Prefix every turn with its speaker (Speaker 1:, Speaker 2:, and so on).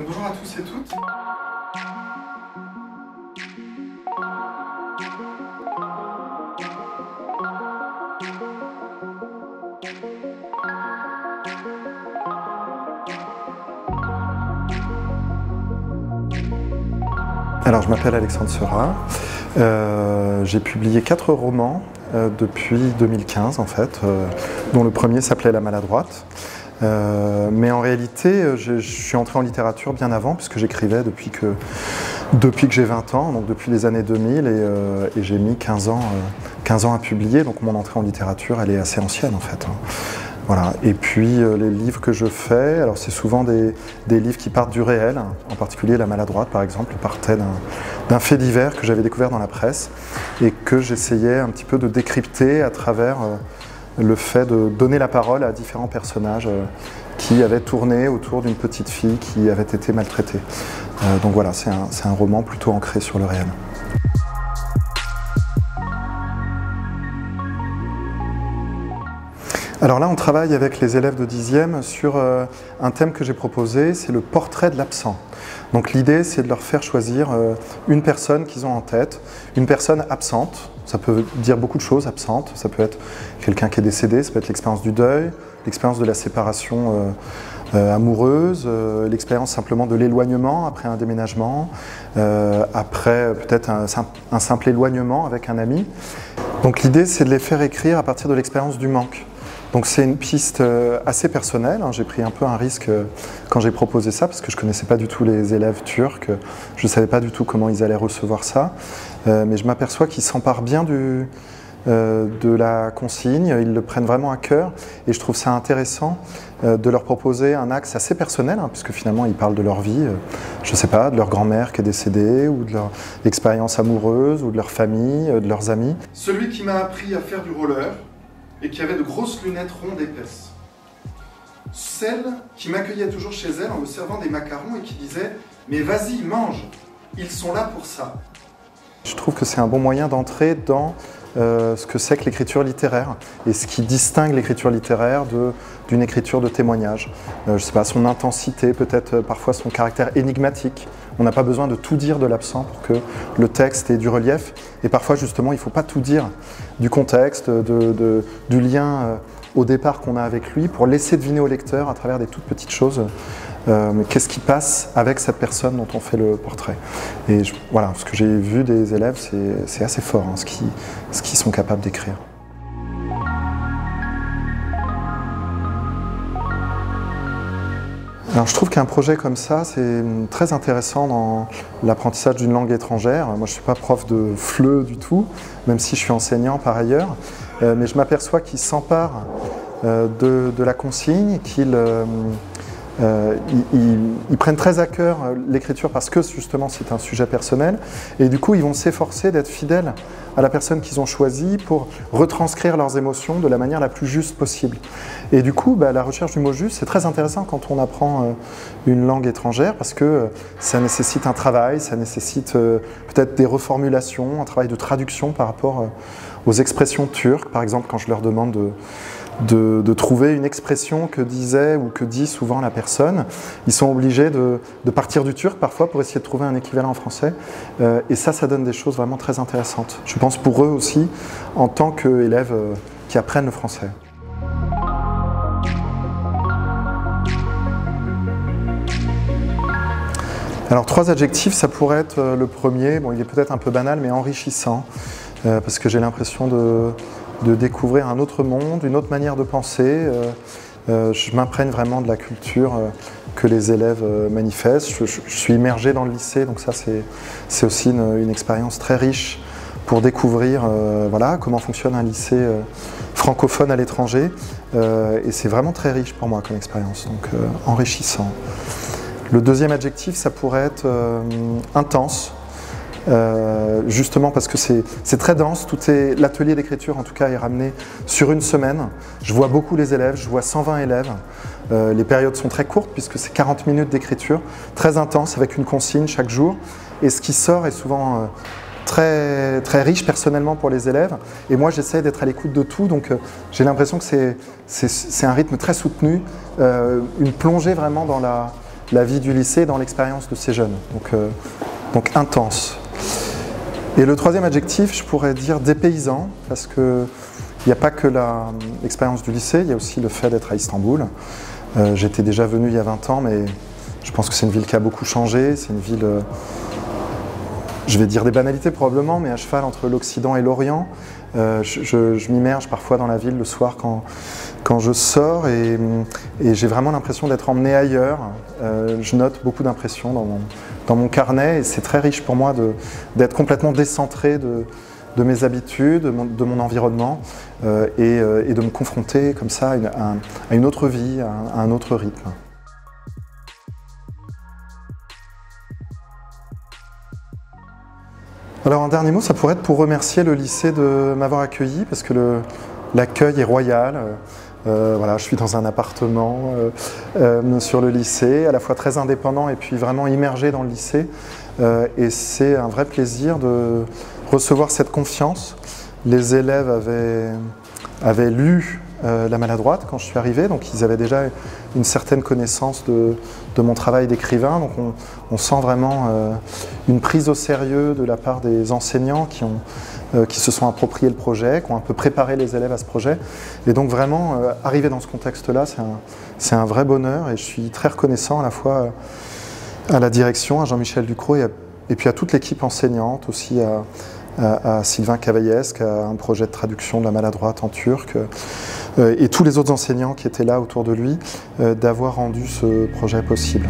Speaker 1: Donc bonjour à tous et toutes. Alors je m'appelle Alexandre Seurat, j'ai publié 4 romans depuis 2015 en fait, dont le premier s'appelait La Maladroite. Mais en réalité, je suis entré en littérature bien avant, puisque j'écrivais depuis que j'ai 20 ans, donc depuis les années 2000, et j'ai mis 15 ans à publier, donc mon entrée en littérature, elle est assez ancienne en fait. Voilà. Et puis les livres que je fais, alors c'est souvent des livres qui partent du réel, en particulier La Maladroite par exemple, partait d'un fait divers que j'avais découvert dans la presse et que j'essayais un petit peu de décrypter à travers le fait de donner la parole à différents personnages qui avaient tourné autour d'une petite fille qui avait été maltraitée. Donc voilà, c'est un roman plutôt ancré sur le réel. Alors là, on travaille avec les élèves de 10e sur un thème que j'ai proposé, c'est le portrait de l'absent. Donc l'idée, c'est de leur faire choisir une personne qu'ils ont en tête, une personne absente. Ça peut dire beaucoup de choses, absente. Ça peut être quelqu'un qui est décédé, ça peut être l'expérience du deuil, l'expérience de la séparation amoureuse, l'expérience simplement de l'éloignement après un déménagement, après peut-être un simple éloignement avec un ami. Donc l'idée, c'est de les faire écrire à partir de l'expérience du manque. Donc c'est une piste assez personnelle, hein. J'ai pris un peu un risque quand j'ai proposé ça parce que je ne connaissais pas du tout les élèves turcs, je ne savais pas du tout comment ils allaient recevoir ça, mais je m'aperçois qu'ils s'emparent bien de la consigne, ils le prennent vraiment à cœur et je trouve ça intéressant de leur proposer un axe assez personnel, hein, puisque finalement ils parlent de leur vie, je ne sais pas, de leur grand-mère qui est décédée ou de leur expérience amoureuse ou de leur famille, de leurs amis. Celui qui m'a appris à faire du roller et qui avait de grosses lunettes rondes épaisses. Celle qui m'accueillait toujours chez elle en me servant des macarons et qui disait « Mais vas-y, mange, ils sont là pour ça ». Je trouve que c'est un bon moyen d'entrer dans ce que c'est que l'écriture littéraire et ce qui distingue l'écriture littéraire d'une écriture de témoignage. Je ne sais pas, son intensité, peut-être parfois son caractère énigmatique. On n'a pas besoin de tout dire de l'absent pour que le texte ait du relief. Et parfois, justement, il ne faut pas tout dire du contexte, du lien au départ qu'on a avec lui pour laisser deviner au lecteur à travers des toutes petites choses qu'est-ce qui passe avec cette personne dont on fait le portrait. Et voilà, ce que j'ai vu des élèves, c'est assez fort, hein, ce qu'ils sont capables d'écrire. Alors, je trouve qu'un projet comme ça, c'est très intéressant dans l'apprentissage d'une langue étrangère. Moi, je ne suis pas prof de FLE du tout, même si je suis enseignant par ailleurs, mais je m'aperçois qu'ils s'emparent de la consigne, qu'ils prennent très à cœur l'écriture parce que justement c'est un sujet personnel et du coup ils vont s'efforcer d'être fidèles à la personne qu'ils ont choisie pour retranscrire leurs émotions de la manière la plus juste possible. Et du coup la recherche du mot juste c'est très intéressant quand on apprend une langue étrangère parce que ça nécessite un travail, ça nécessite peut-être des reformulations, un travail de traduction par rapport aux expressions turques. Par exemple quand je leur demande de trouver une expression que disait ou que dit souvent la personne. Ils sont obligés de partir du turc parfois pour essayer de trouver un équivalent en français. Et ça donne des choses vraiment très intéressantes. Je pense pour eux aussi, en tant qu'élèves qui apprennent le français. Alors 3 adjectifs, ça pourrait être le premier, bon il est peut-être un peu banal mais enrichissant, parce que j'ai l'impression de découvrir un autre monde, une autre manière de penser. Je m'imprègne vraiment de la culture que les élèves manifestent. Je suis immergé dans le lycée, donc ça c'est aussi une expérience très riche pour découvrir voilà, comment fonctionne un lycée francophone à l'étranger. Et c'est vraiment très riche pour moi comme expérience, donc enrichissant. Le deuxième adjectif, ça pourrait être intense. Justement parce que c'est très dense, l'atelier d'écriture en tout cas est ramené sur une semaine. Je vois beaucoup les élèves, je vois 120 élèves. Les périodes sont très courtes puisque c'est 40 minutes d'écriture, très intense avec une consigne chaque jour. Et ce qui sort est souvent très, très riche personnellement pour les élèves. Et moi j'essaie d'être à l'écoute de tout, donc j'ai l'impression que c'est un rythme très soutenu, une plongée vraiment la vie du lycée, dans l'expérience de ces jeunes. Donc intense. Et le troisième adjectif, je pourrais dire dépaysant, parce qu'il n'y a pas que l'expérience du lycée, il y a aussi le fait d'être à Istanbul. J'étais déjà venu il y a 20 ans, mais je pense que c'est une ville qui a beaucoup changé. C'est une ville, je vais dire des banalités probablement, mais à cheval entre l'Occident et l'Orient. Je m'immerge parfois dans la ville le soir quand je sors et j'ai vraiment l'impression d'être emmené ailleurs. Je note beaucoup d'impressions dans mon carnet et c'est très riche pour moi d'être complètement décentré de mes habitudes, de mon environnement et de me confronter comme ça à une autre vie, à un autre rythme. Alors un dernier mot, ça pourrait être pour remercier le lycée de m'avoir accueilli parce que l'accueil est royal. Voilà, je suis dans un appartement sur le lycée, à la fois très indépendant et puis vraiment immergé dans le lycée. Et c'est un vrai plaisir de recevoir cette confiance. Les élèves avaient lu La Maladroite quand je suis arrivé, donc ils avaient déjà une certaine connaissance de mon travail d'écrivain. Donc on sent vraiment une prise au sérieux de la part des enseignants qui se sont appropriés le projet, qui ont un peu préparé les élèves à ce projet. Et donc vraiment, arriver dans ce contexte-là, c'est un vrai bonheur et je suis très reconnaissant à la fois à la direction, à Jean-Michel Ducrot et puis à toute l'équipe enseignante, aussi à Sylvain Cavaillès, qui a un projet de traduction de La Maladroite en turc, et tous les autres enseignants qui étaient là autour de lui, d'avoir rendu ce projet possible.